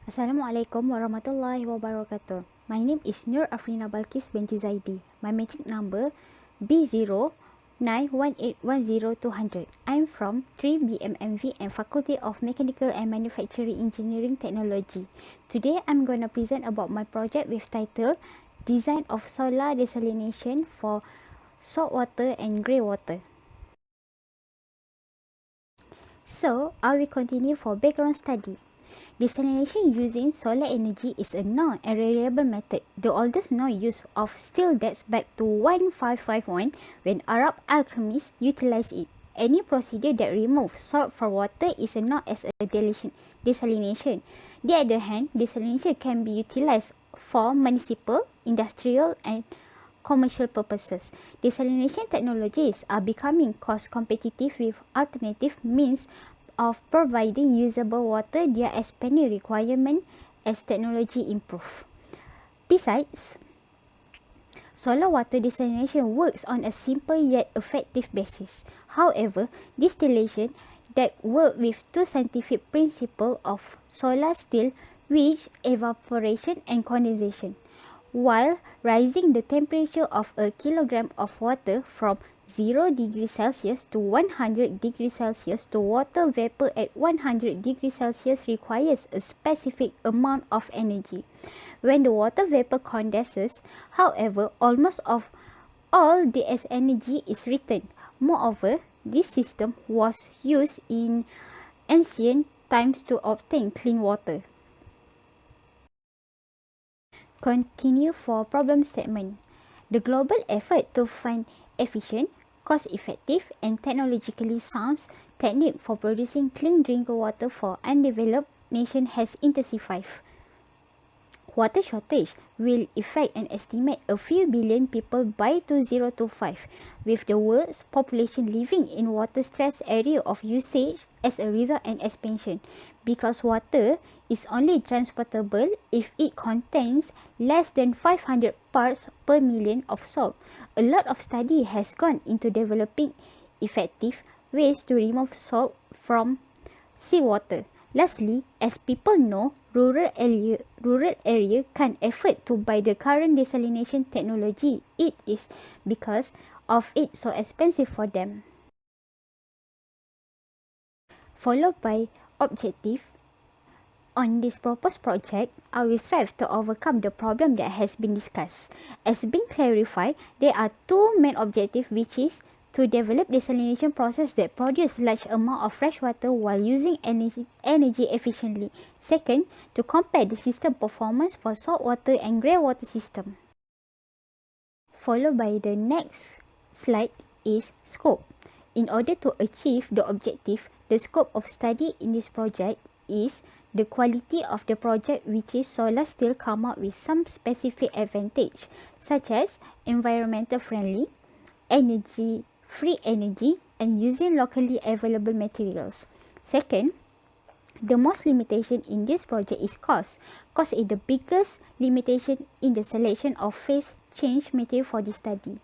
Assalamualaikum warahmatullahi wabarakatuh. My name is Nur AFRINA BALQIS binti Zaidi. My matric number B091810200. I'm from 3BMMV and Faculty of Mechanical and Manufacturing Engineering Technology. Today I'm going to present about my project with title Design of Solar Desalination for Salt Water and Grey Water. So, I will continue for background study. Desalination using solar energy is a known and reliable method. The oldest known use of still dates back to 1551 when Arab alchemists utilized it. Any procedure that removes salt from water is known as a desalination. On the other hand, desalination can be utilized for municipal, industrial, and commercial purposes. Desalination technologies are becoming cost competitive with alternative means of providing usable water. There are expanding requirements as technology improve. Besides, solar water desalination works on a simple yet effective basis. However, distillation that work with two scientific principles of solar still, which evaporation and condensation, while raising the temperature of a kilogram of water from 0 degrees Celsius to 100 degrees Celsius to water vapor at 100 degrees Celsius requires a specific amount of energy. When the water vapor condenses, however, almost of all the energy is returned. Moreover, this system was used in ancient times to obtain clean water. Continue for problem statement. The global effort to find efficient, cost-effective, and technologically sound technique for producing clean drinking water for undeveloped nations has intensified. Water shortage will affect an estimate a few billion people by 2025, with the world's population living in water-stressed area of usage as a result and expansion. Because water is only transportable if it contains less than 500 parts per million of salt. A lot of study has gone into developing effective ways to remove salt from seawater. Lastly, as people know, rural area can't afford to buy the current desalination technology. It is because of it so expensive for them. Followed by objective. On this proposed project, I will strive to overcome the problem that has been discussed. As been clarified, there are two main objectives, which is to develop desalination process that produce large amount of fresh water while using energy efficiently. Second, to compare the system performance for salt water and grey water system. Followed by the next slide is scope. In order to achieve the objective, the scope of study in this project is the quality of the project, which is solar still come up with some specific advantage, such as environmental friendly, free energy, and using locally available materials. Second, the most limitation in this project is cost. Cost is the biggest limitation in the selection of phase change material for this study.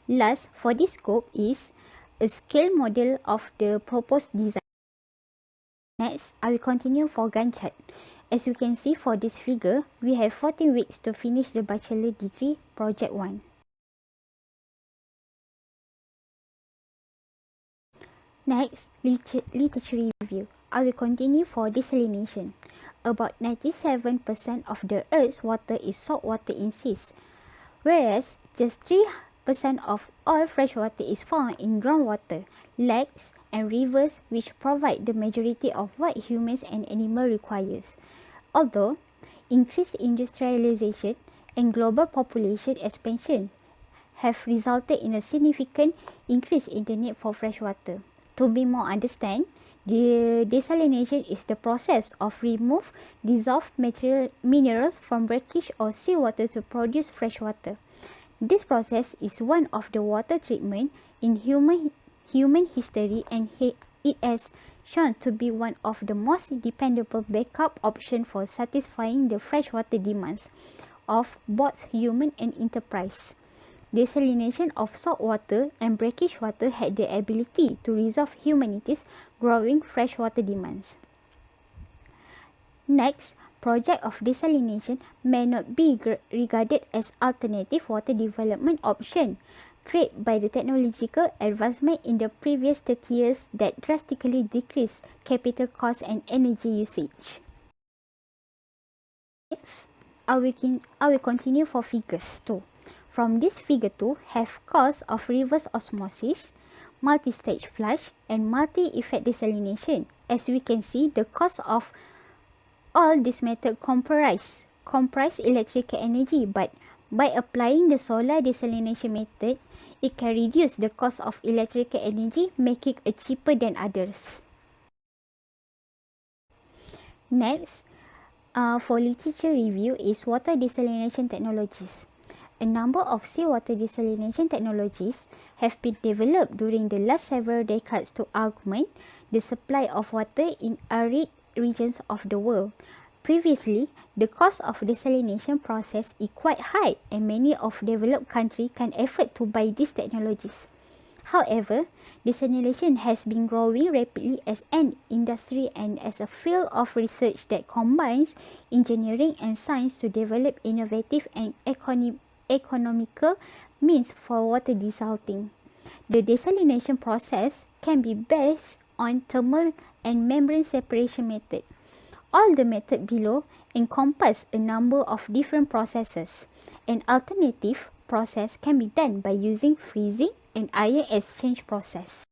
Last, for this scope is a scale model of the proposed design. Next, I will continue for Gantt chart. As you can see for this figure, we have 14 weeks to finish the bachelor degree project 1. Next, literature review. I will continue for desalination. About 97% of the Earth's water is salt water in seas, whereas just 3% of all fresh water is found in groundwater, lakes, and rivers, which provide the majority of what humans and animals requires. Although increased industrialization and global population expansion have resulted in a significant increase in the need for fresh water. To be more understand, the desalination is the process of remove dissolved minerals from brackish or seawater to produce fresh water. This process is one of the water treatment in human history, and it has shown to be one of the most dependable backup option for satisfying the freshwater demands of both human and enterprise. Desalination of salt water and brackish water had the ability to resolve humanity's growing freshwater demands. Next, project of desalination may not be regarded as alternative water development option created by the technological advancement in the previous 30 years that drastically decreased capital cost and energy usage. Next, I will continue for figures 2. From this figure 2 have cost of reverse osmosis, multi-stage flush and multi-effect desalination. As we can see, the cost of all this method comprise electrical energy, but by applying the solar desalination method, it can reduce the cost of electrical energy, making it cheaper than others. Next, for literature review is water desalination technologies. A number of seawater desalination technologies have been developed during the last several decades to augment the supply of water in arid regions of the world. Previously, the cost of desalination process is quite high and many of developed countries can afford to buy these technologies. However, desalination has been growing rapidly as an industry and as a field of research that combines engineering and science to develop innovative and economical means for water desalting. The desalination process can be based on thermal and membrane separation method. All the methods below encompass a number of different processes. An alternative process can be done by using freezing and ion exchange process.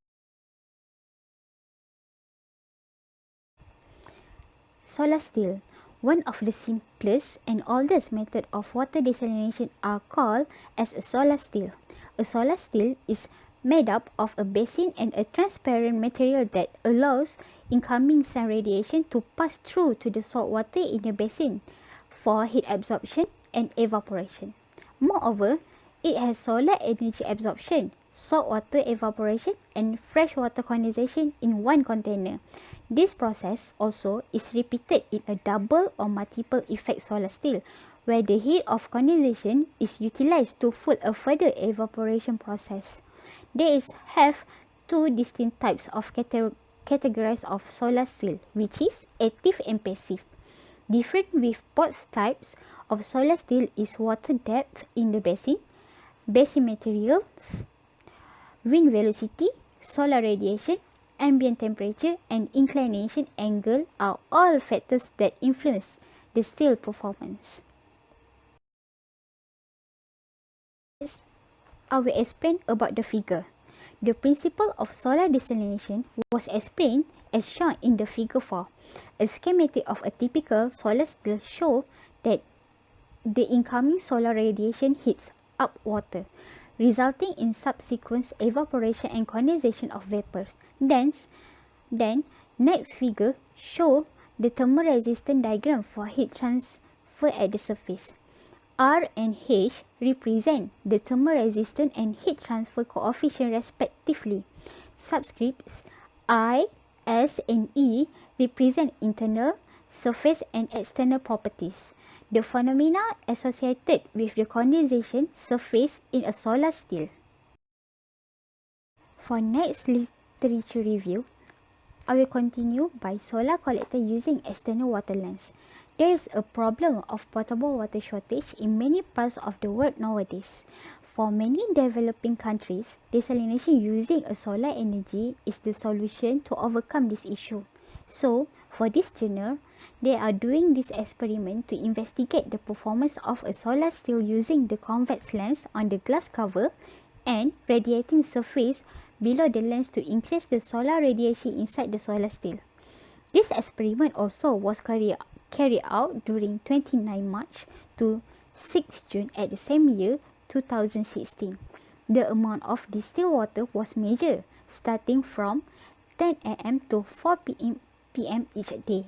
Solar still. One of the simplest and oldest methods of water desalination are called as a solar still. A solar still is made up of a basin and a transparent material that allows incoming sun radiation to pass through to the salt water in the basin for heat absorption and evaporation. Moreover, it has solar energy absorption, salt water evaporation and freshwater condensation in one container. This process also is repeated in a double or multiple effect solar still, where the heat of condensation is utilized to fuel a further evaporation process. There have two distinct types of categories of solar still, which is active and passive. Different with both types of solar still is water depth in the basin materials, wind velocity, solar radiation, ambient temperature, and inclination angle are all factors that influence the still performance. I will explain about the figure. The principle of solar desalination was explained as shown in the figure 4. A schematic of a typical solar still shows that the incoming solar radiation heats up water, resulting in subsequent evaporation and condensation of vapors. Then next figure shows the thermal resistance diagram for heat transfer at the surface. R and H represent the thermal resistance and heat transfer coefficient respectively. Subscripts I, S, and E represent internal, surface, and external properties. The phenomena associated with the condensation surface in a solar still. For next literature review, I will continue by solar collector using external water lens. There is a problem of potable water shortage in many parts of the world nowadays. For many developing countries, desalination using a solar energy is the solution to overcome this issue. So, for this journal, they are doing this experiment to investigate the performance of a solar still using the convex lens on the glass cover and radiating surface below the lens to increase the solar radiation inside the solar still. This experiment also was carried out during 29 March to 6 June at the same year, 2016. The amount of distilled water was measured starting from 10 am to 4 pm each day.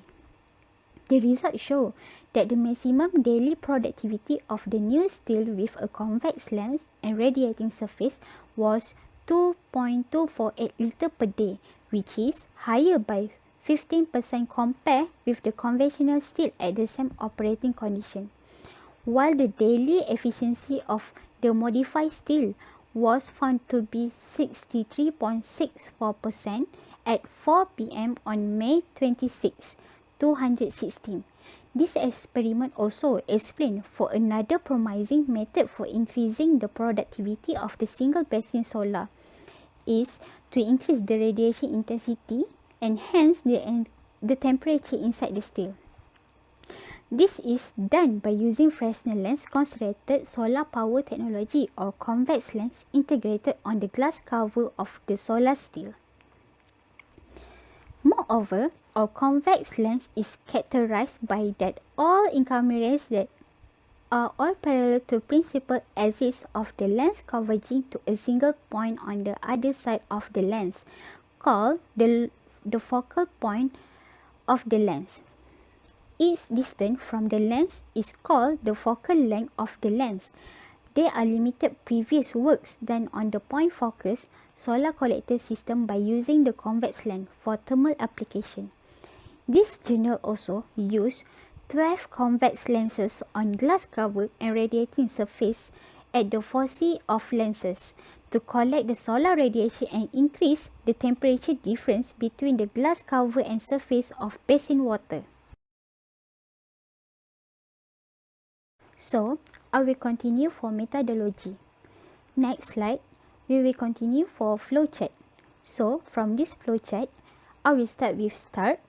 The results show that the maximum daily productivity of the new still with a convex lens and radiating surface was 2.248 liters per day, which is higher by 15% compared with the conventional still at the same operating condition. While the daily efficiency of the modified still was found to be 63.64% at 4 pm on May 26, 2016. This experiment also explained for another promising method for increasing the productivity of the single basin solar is to increase the radiation intensity and hence the temperature inside the steel. This is done by using Fresnel lens concentrated solar power technology or convex lens integrated on the glass cover of the solar steel. Moreover, our convex lens is characterized by that all incoming rays that are all parallel to principal axis of the lens converging to a single point on the other side of the lens, called the focal point of the lens. Each distance from the lens is called the focal length of the lens. There are limited previous works done on the point focus solar collector system by using the convex lens for thermal application. This journal also used 12 convex lenses on glass cover and radiating surface at the foci of lenses to collect the solar radiation and increase the temperature difference between the glass cover and surface of basin water. So, I will continue for methodology. Next slide, we will continue for flowchart. So, from this flowchart, I will start with start,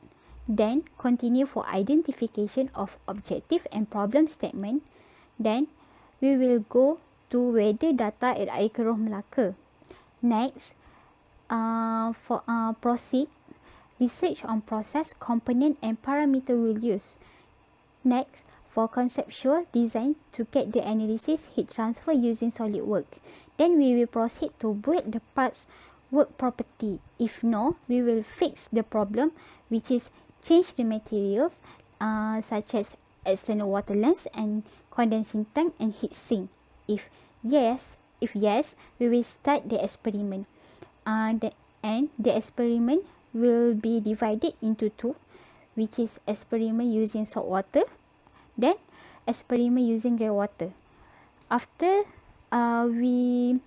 then continue for identification of objective and problem statement. Then, we will go to weather data at air keruh Melaka. Next, proceed, research on process, component and parameter will use. Next, for conceptual design to get the analysis heat transfer using SolidWorks. Then we will proceed to build the parts work property. If no, we will fix the problem, which is change the materials such as external water lens and condensing tank and heat sink. If yes, we will start the experiment. And the experiment will be divided into two, which is experiment using salt water, then experiment using grey water. After we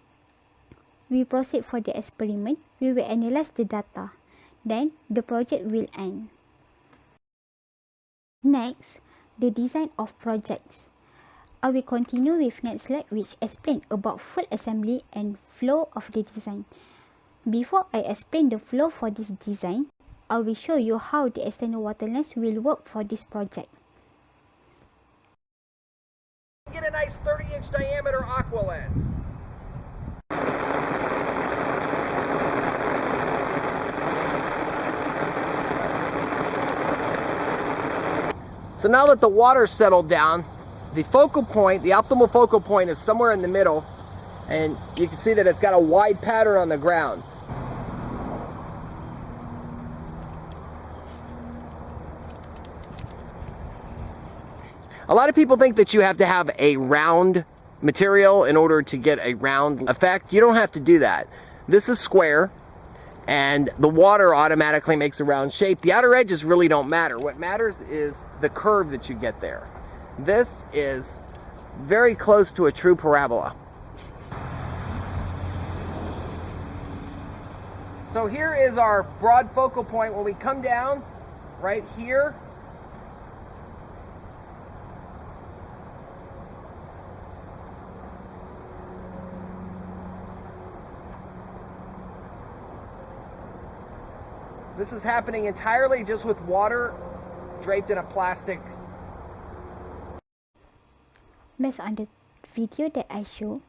proceed for the experiment, we will analyze the data. Then the project will end. Next, the design of projects. I will continue with next slide, which explain about full assembly and flow of the design. Before I explain the flow for this design, I will show you how the external water lens will work for this project. Get a nice 30-inch diameter aqua lens. So now that the water's settled down, the focal point, the optimal focal point is somewhere in the middle, and you can see that it's got a wide pattern on the ground. A lot of people think that you have to have a round material in order to get a round effect. You don't have to do that. This is square, and the water automatically makes a round shape. The outer edges really don't matter. What matters is the curve that you get there. This is very close to a true parabola. So here is our broad focal point. When we come down right here, this is happening entirely just with water draped in a plastic. Based on the video that I showed,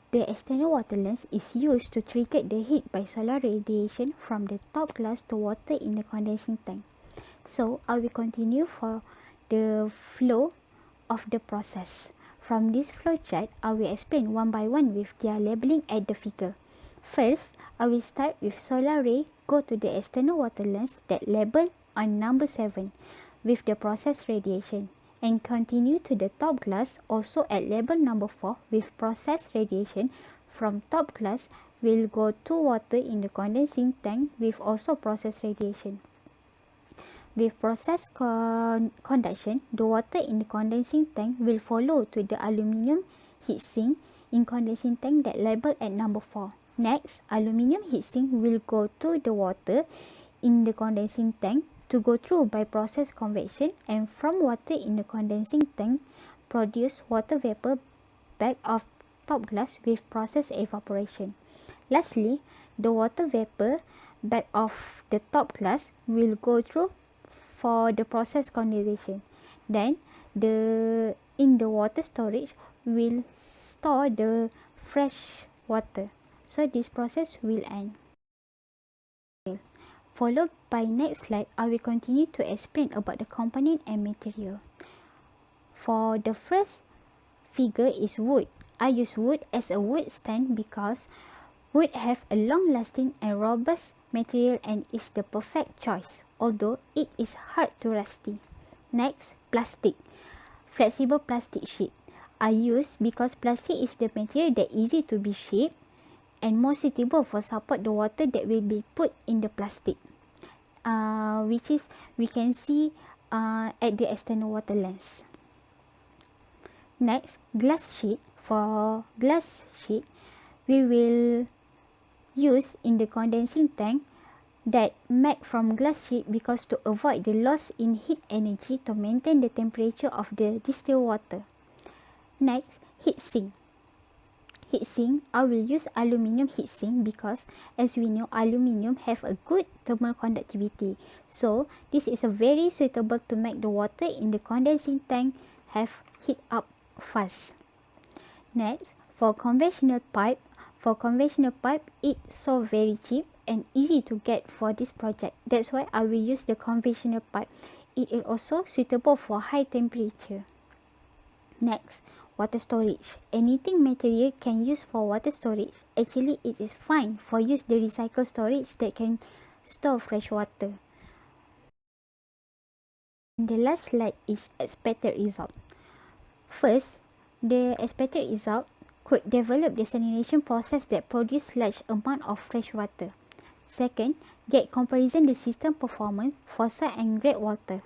the external water lens is used to trigger the heat by solar radiation from the top glass to water in the condensing tank. So, I will continue for the flow of the process. From this flow chart, I will explain one by one with their labeling at the figure. First, I will start with solar ray, go to the external water lens that label on number 7 with the process radiation, and continue to the top glass also at label number 4 with process radiation. From top glass will go to water in the condensing tank with also process radiation. With process conduction, the water in the condensing tank will follow to the aluminium heat sink in condensing tank that label at number 4. Next, aluminium heat sink will go to the water in the condensing tank to go through by process convection, and from water in the condensing tank produce water vapor back of top glass with process evaporation. Lastly, the water vapor back of the top glass will go through for the process condensation. Then in the water storage will store the fresh water. So this process will end. Followed by next slide, I will continue to explain about the component and material. For the first figure is wood. I use wood as a wood stand because wood have a long-lasting and robust material and is the perfect choice, although it is hard to rusty. Next, plastic. Flexible plastic sheet. I use because plastic is the material that easy to be shaped and more suitable for support the water that will be put in the plastic, which is we can see at the external water lens. Next, glass sheet. For glass sheet, we will use in the condensing tank that made from glass sheet because to avoid the loss in heat energy to maintain the temperature of the distilled water. Next, heat sink. Heat sink, I will use aluminium heat sink because as we know aluminium have a good thermal conductivity. So this is a very suitable to make the water in the condensing tank have heat up fast. Next, for conventional pipe, it's so very cheap and easy to get for this project. That's why I will use the conventional pipe. It is also suitable for high temperature. Next, water storage. Anything material can use for water storage. Actually, it is fine for use the recycled storage that can store fresh water. And the last slide is expected result. First, the expected result could develop desalination process that produce large amount of fresh water. Second, get comparison the system performance for salt and grade water.